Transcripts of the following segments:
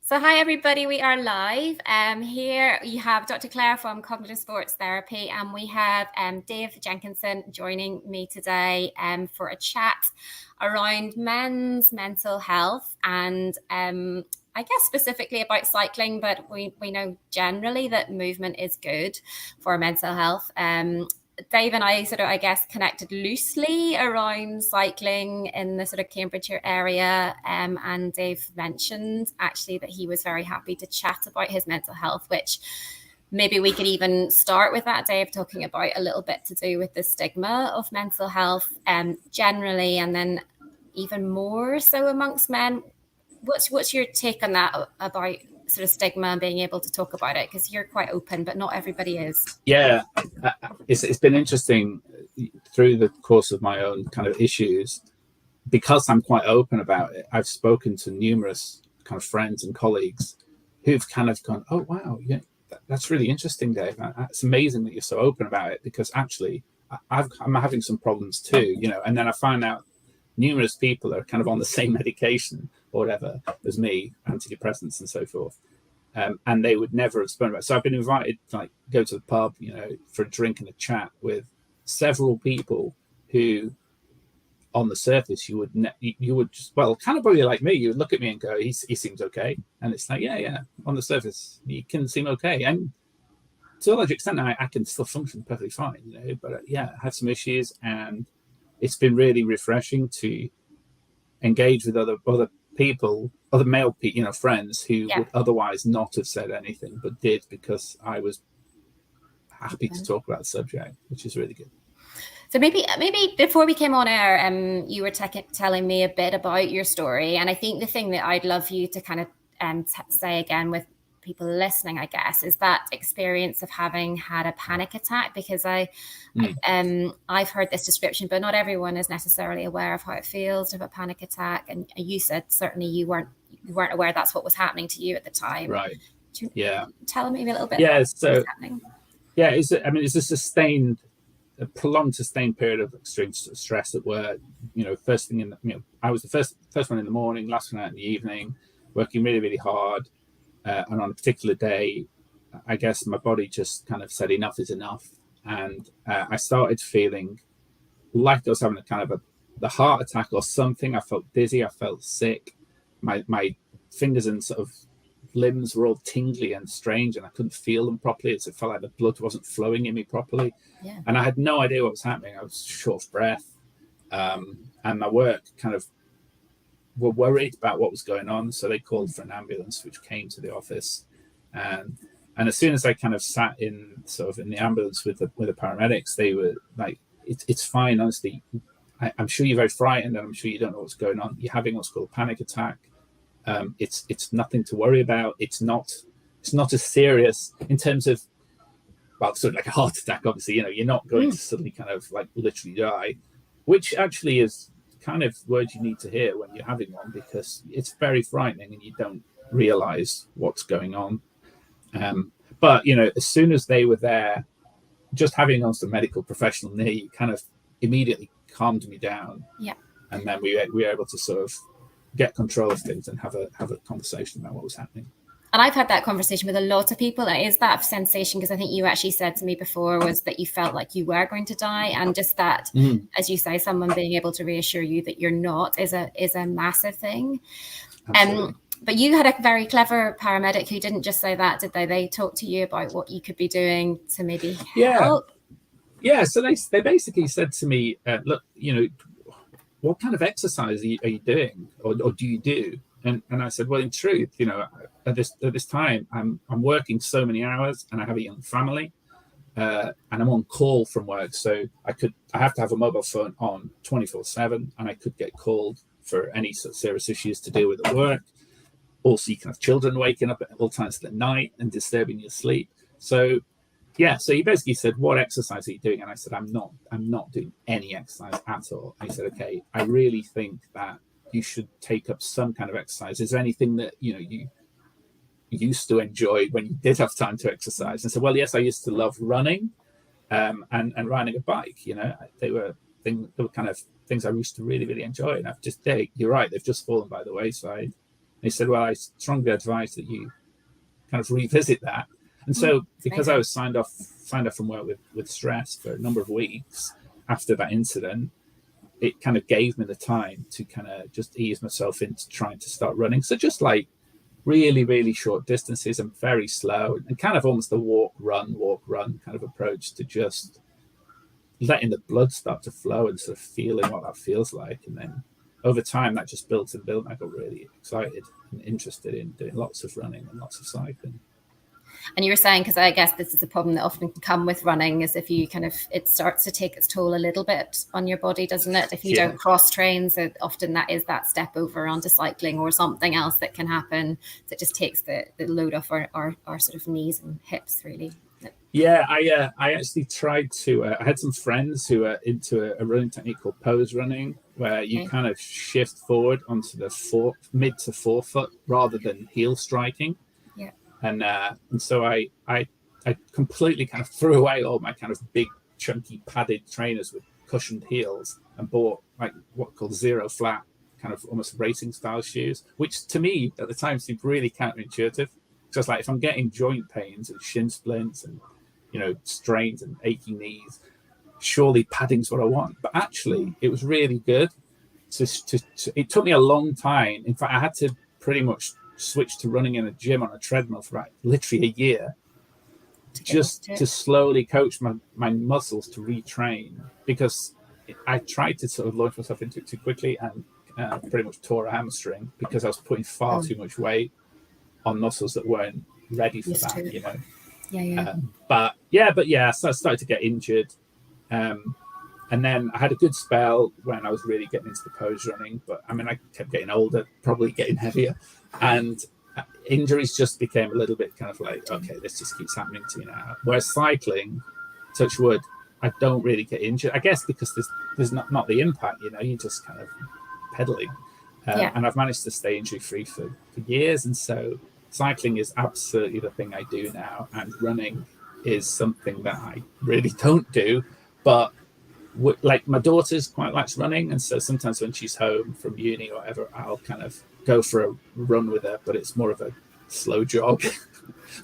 So hi everybody, we are live. Here you have Dr. Claire from Cognitive Sports Therapy, and we have Dave Jenkinson joining me today for a chat around men's mental health and I guess specifically about cycling, but we know generally that movement is good for mental health. Dave and I sort of, I guess, connected loosely around cycling in the sort of Cambridgeshire area. And Dave mentioned actually that he was very happy to chat about his mental health, which maybe we could even start with that, Dave, talking about a little bit to do with the stigma of mental health generally, and then even more so amongst men. What's your take on that about sort of stigma and being able to talk about it? Because you're quite open, but not everybody is. Yeah, it's been interesting through the course of my own kind of issues, because I'm quite open about it. I've spoken to numerous kind of friends and colleagues who've kind of gone, "Oh wow, yeah, that's really interesting, Dave. It's amazing that you're so open about it, because actually I'm having some problems too, you know." And then I find out numerous people are kind of on the same medication or whatever as me, antidepressants and so forth. And they would never have spoken about it. So I've been invited to like go to the pub, you know, for a drink and a chat with several people who, on the surface, you would just, well, kind of probably like me, you would look at me and go, he seems okay, and it's like, yeah, on the surface you can seem okay, and to a large extent I can still function perfectly fine, you know. But I have some issues, and it's been really refreshing to engage with other people, other male, you know, friends who would otherwise not have said anything, but did because I was happy to talk about the subject, which is really good. So maybe before we came on air, you were telling me a bit about your story, and I think the thing that I'd love you to kind of say again with people listening, I guess, is that experience of having had a panic attack, because I've heard this description, but not everyone is necessarily aware of how it feels to have a panic attack. And you said certainly you weren't aware that's what was happening to you at the time. Right. Tell me a little bit. Yeah. So it's a prolonged, sustained period of extreme stress at work. You know, first thing I was the first one in the morning, last one out in the evening, working really, really hard. And on a particular day, I guess my body just kind of said enough is enough. And I started feeling like I was having a kind of the heart attack or something. I felt dizzy. I felt sick. My fingers and sort of limbs were all tingly and strange, and I couldn't feel them properly. It felt like the blood wasn't flowing in me properly. Yeah. And I had no idea what was happening. I was short of breath. And my work kind of were worried about what was going on, so they called for an ambulance, which came to the office. And as soon as I kind of sat in the ambulance with the paramedics, they were like, "It's fine, honestly. I'm sure you're very frightened, and I'm sure you don't know what's going on. You're having what's called a panic attack. It's nothing to worry about. It's not as serious in terms of, well, sort of like a heart attack. Obviously, you know, you're not going to suddenly kind of like literally die, which actually is kind of words you need to hear when you're having one, because it's very frightening and you don't realize what's going on. But you know, as soon as they were there, just having a medical professional near you kind of immediately calmed me down. Yeah. And then we were able to sort of get control of things and have a conversation about what was happening. And I've had that conversation with a lot of people. Is that sensation, because I think you actually said to me before, was that you felt like you were going to die, and just that, as you say, someone being able to reassure you that you're not is a massive thing. But you had a very clever paramedic who didn't just say that, did they? They talked to you about what you could be doing to maybe help. Yeah. So they basically said to me, look, you know, what kind of exercise are you doing, or do you do? And I said, well, in truth, you know, at this time, I'm working so many hours, and I have a young family, and I'm on call from work, so I have to have a mobile phone on 24/7, and I could get called for any sort of serious issues to deal with at work. Also, you can have children waking up at all times of the night and disturbing your sleep. So he basically said, what exercise are you doing? And I said, I'm not doing any exercise at all. And he said, okay, I really think that you should take up some kind of exercise. Is there anything that, you know, you used to enjoy when you did have time to exercise? And I said, well, yes, I used to love running and riding a bike. You know, they were kind of things I used to really, really enjoy. And you're right, they've just fallen by the wayside. he said, well, I strongly advise that you kind of revisit that. And so because I was signed off from work with stress for a number of weeks after that incident, it kind of gave me the time to kind of just ease myself into trying to start running. So just like really, really short distances and very slow, and kind of almost the walk, run kind of approach to just letting the blood start to flow and sort of feeling what that feels like. And then over time, that just built and built. And I got really excited and interested in doing lots of running and lots of cycling. And you were saying, because I guess this is a problem that often can come with running, is if you kind of, it starts to take its toll a little bit on your body, doesn't it? If you don't cross train, so often that is that step over onto cycling or something else that can happen that just takes the load off our sort of knees and hips, really. Yeah, I actually tried to, I had some friends who are into a running technique called pose running, where you kind of shift forward onto the mid to forefoot rather than heel striking. Yeah. And so I completely kind of threw away all my kind of big, chunky, padded trainers with cushioned heels and bought like what called zero flat, kind of almost racing style shoes, which to me at the time seemed really counterintuitive. Just like if I'm getting joint pains and shin splints and, you know, strains and aching knees, surely padding's what I want. But actually, it was really good. It took me a long time. In fact, I had to pretty much switch to running in a gym on a treadmill for like literally a year, just to slowly coach my muscles to retrain, because I tried to sort of launch myself into it too quickly and pretty much tore a hamstring because I was putting far too much weight on muscles that weren't ready for that, you know. But so I started to get injured, and then I had a good spell when I was really getting into the pose running, but I mean I kept getting older, probably getting heavier, and injuries just became a little bit kind of like, okay, this just keeps happening to me now. Whereas cycling, touch wood, I don't really get injured, I guess because there's not the impact, you know, you're just kind of pedaling, and I've managed to stay injury free for years. And so cycling is absolutely the thing I do now, and running is something that I really don't do. But like my daughter's quite likes running, and so sometimes when she's home from uni or whatever, I'll kind of go for a run with her, but it's more of a slow jog.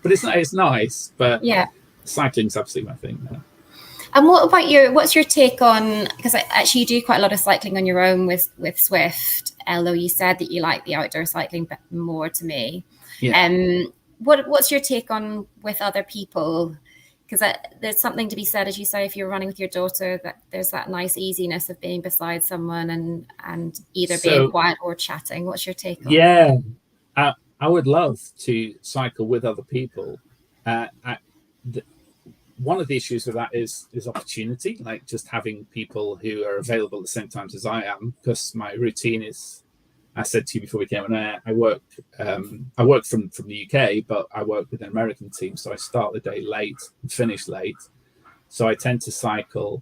But it's nice. But cycling's absolutely my thing now. And what about what's your take on, because actually you do quite a lot of cycling on your own with Swift, although you said that you like the outdoor cycling more to me. What's your take on with other people? Because there's something to be said, as you say, if you're running with your daughter, that there's that nice easiness of being beside someone and either being quiet or chatting. What's your take on that? I would love to cycle with other people. One of the issues with that is opportunity, like just having people who are available at the same times as I am, because my routine is, I said to you before we came on air, I work from the UK, but I work with an American team, so I start the day late and finish late. So I tend to cycle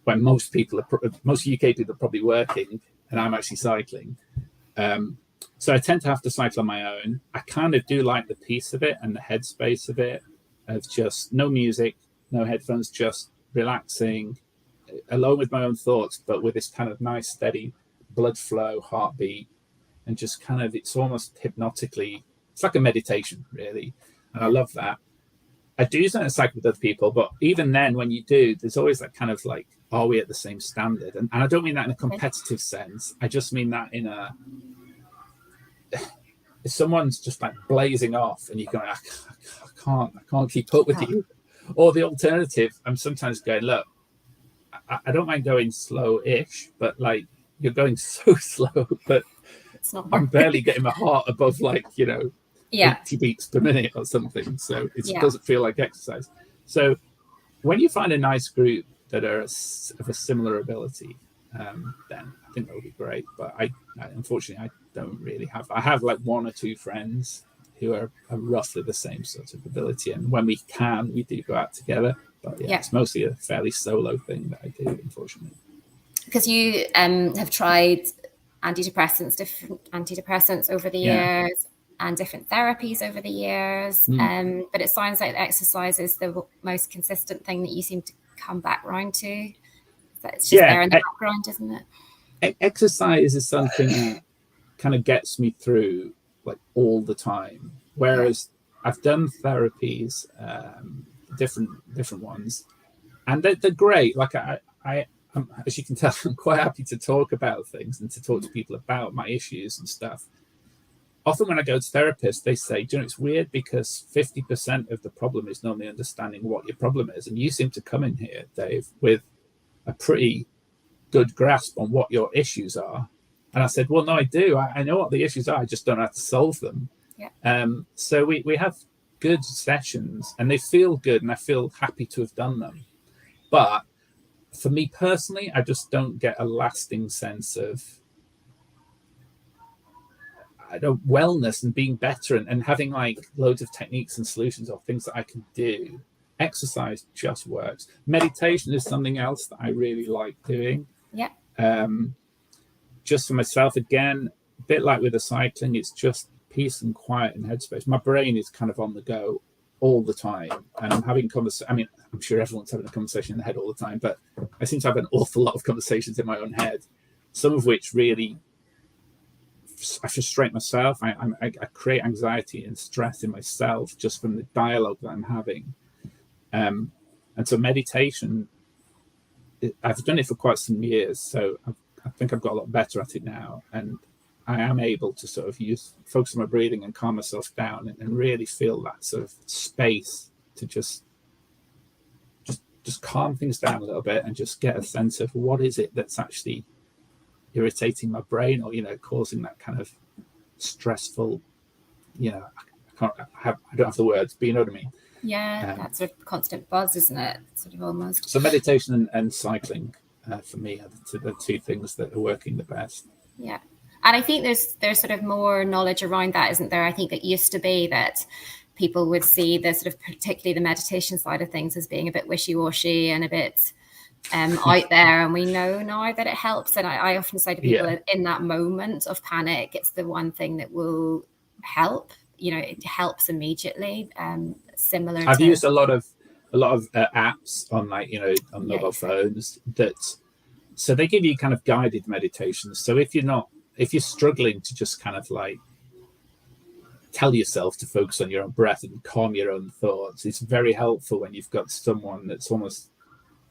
when most UK people are probably working, and I'm actually cycling. So I tend to have to cycle on my own. I kind of do like the peace of it and the headspace of it, of just no music, no headphones, just relaxing, alone with my own thoughts, but with this kind of nice, steady blood flow, heartbeat, and just kind of, it's almost hypnotically, it's like a meditation, really. And I love that. I do sometimes cycle with other people, but even then, when you do, there's always that kind of like, are we at the same standard? And I don't mean that in a competitive sense. I just mean that in a, if someone's just like blazing off and you're going, I can't keep up with you. Or the alternative, I'm sometimes going, look, I don't mind going slow-ish, but like you're going so slow, but I'm barely getting my heart above 80 beats per minute or something. So it doesn't feel like exercise. So when you find a nice group that are of a similar ability, then I think that would be great. But I unfortunately, I don't really have. I have like one or two friends who are roughly the same sort of ability, and when we can, we do go out together. But it's mostly a fairly solo thing that I do, unfortunately. Because you have tried different antidepressants over the years, and different therapies over the years. But it sounds like exercise is the most consistent thing that you seem to come back round to. It's just there in the background, isn't it? Exercise is something that kind of gets me through like all the time. Whereas I've done therapies, different ones, and they're great. Like as you can tell, I'm quite happy to talk about things and to talk to people about my issues and stuff. Often when I go to therapists, they say, do you know, it's weird because 50% of the problem is normally understanding what your problem is. And you seem to come in here, Dave, with a pretty good grasp on what your issues are. And I said, well, no, I do. I know what the issues are. I just don't know how to solve them. Yeah. So we have good sessions and they feel good and I feel happy to have done them. But for me personally, I just don't get a lasting sense of wellness and being better and having like loads of techniques and solutions or things that I can do. Exercise just works. Meditation is something else that I really like doing. Yeah. Just for myself, again, a bit like with the cycling, it's just peace and quiet and headspace. My brain is kind of on the go all the time, and I'm having conversations. I mean, I'm sure everyone's having a conversation in the head all the time, but I seem to have an awful lot of conversations in my own head, some of which really I frustrate myself. I create anxiety and stress in myself just from the dialogue that I'm having. And so meditation, I've done it for quite some years, so I think I've got a lot better at it now, and I am able to sort of focus on my breathing and calm myself down and really feel that sort of space to just calm things down a little bit and just get a sense of what is it that's actually irritating my brain or, you know, causing that kind of stressful, you know, I don't have the words, but you know what I mean. Yeah, that sort of constant buzz, isn't it? Sort of almost. So meditation and cycling for me are the two things that are working the best. Yeah. And I think there's sort of more knowledge around that, isn't there? I think it used to be that people would see the sort of particularly the meditation side of things as being a bit wishy-washy and a bit out there. And we know now that it helps. And I often say to people in that moment of panic, it's the one thing that will help. You know, it helps immediately. Similar. I've used a lot of apps on, like, you know, on mobile phones so they give you kind of guided meditations. So if you're struggling to just kind of like tell yourself to focus on your own breath and calm your own thoughts, it's very helpful when you've got someone that's almost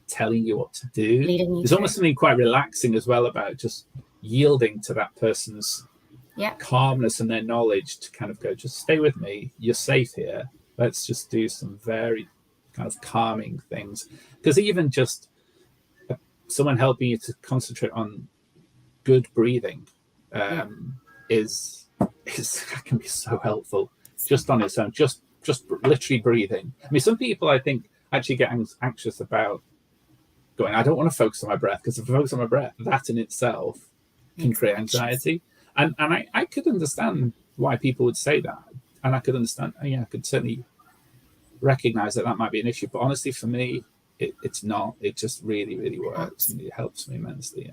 telling you what to do. There's almost something quite relaxing as well about just yielding to that person's calmness and their knowledge to kind of go, just stay with me, you're safe here, let's just do some very kind of calming things. Because even just someone helping you to concentrate on good breathing is can be so helpful just on its own, just literally breathing. I mean, some people I think actually get anxious about going, I don't want to focus on my breath, because if I focus on my breath, that in itself can create anxiety. And I could understand why people would say that, and I could understand, I could certainly recognize that might be an issue, but honestly for me it's not. It just really, really works and it helps me immensely.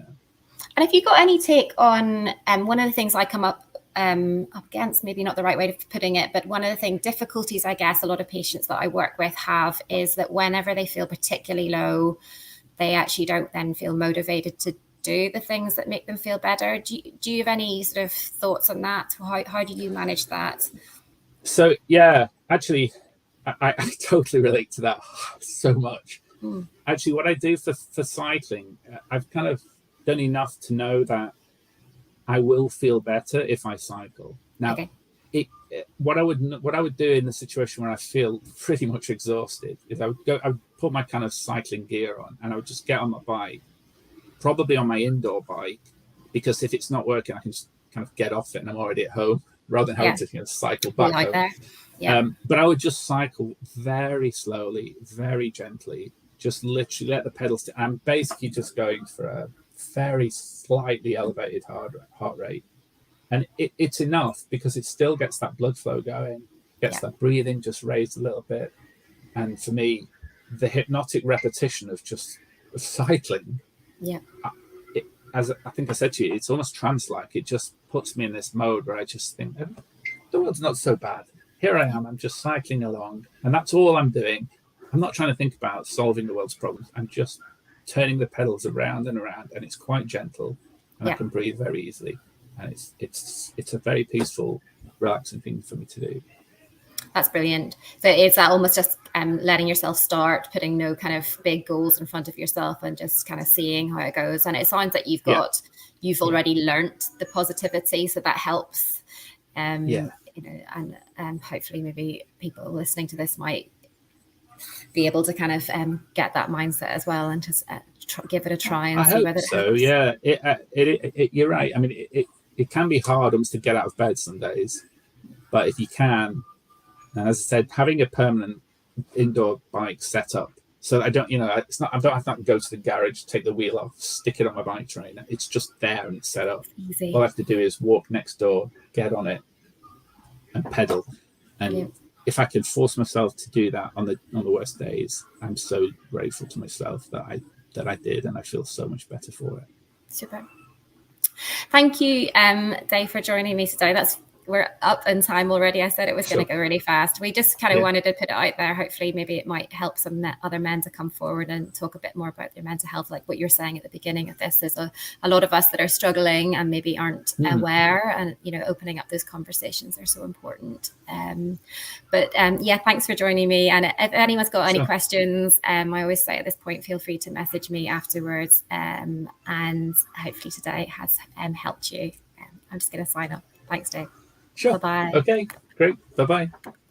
And if you got any take on one of the things I come up against, maybe not the right way of putting it, but one of the difficulties I guess a lot of patients that I work with have is that whenever they feel particularly low, they actually don't then feel motivated to do the things that make them feel better. Do you have any sort of thoughts on that? How do you manage that? So actually I totally relate to that so much. Actually, what I do for cycling, I've kind of done enough to know that I will feel better if I cycle. Now, what I would do in the situation where I feel pretty much exhausted is I would put my kind of cycling gear on and I would just get on my bike, probably on my indoor bike, because if it's not working, I can just kind of get off it and I'm already at home rather than having to cycle back home. But I would just cycle very slowly, very gently, just literally let the pedals down. I'm basically just going for a very slightly elevated heart rate. And it's enough because it still gets that blood flow going, gets that breathing just raised a little bit. And for me, the hypnotic repetition of just cycling, as I think I said to you, it's almost trance-like. It just puts me in this mode where I just think, the world's not so bad. Here I am, I'm just cycling along, and that's all I'm doing. I'm not trying to think about solving the world's problems. I'm just turning the pedals around and around, and it's quite gentle, and I can breathe very easily. And it's a very peaceful relaxing thing for me to do. That's brilliant. So is that almost just letting yourself start, putting no kind of big goals in front of yourself and just kind of seeing how it goes? And it sounds like you've already learnt the positivity, so that helps. You know, and hopefully maybe people listening to this might be able to kind of get that mindset as well, and just give it a try and see whether it helps. Yeah, you're right. I mean, it can be hard almost to get out of bed some days, but if you can, and as I said, having a permanent indoor bike set up, so I don't, you know, it's not, I don't have to go to the garage, take the wheel off, stick it on my bike trainer. It's just there and it's set up. Easy. All I have to do is walk next door, get on it, and pedal. And if I can force myself to do that on the worst days, I'm so grateful to myself that I did, and I feel so much better for it. Super. Thank you, Dave, for joining me today. We're up in time already. I said it was going to go really fast. We just kind of wanted to put it out there. Hopefully, maybe it might help some other men to come forward and talk a bit more about their mental health. Like what you're saying at the beginning of this, there's a lot of us that are struggling and maybe aren't aware, and, you know, opening up those conversations are so important. Thanks for joining me. And if anyone's got any questions, I always say at this point, feel free to message me afterwards. And hopefully today has helped you. I'm just going to sign up. Thanks, Dave. Sure. Bye-bye. Okay, great. Bye-bye.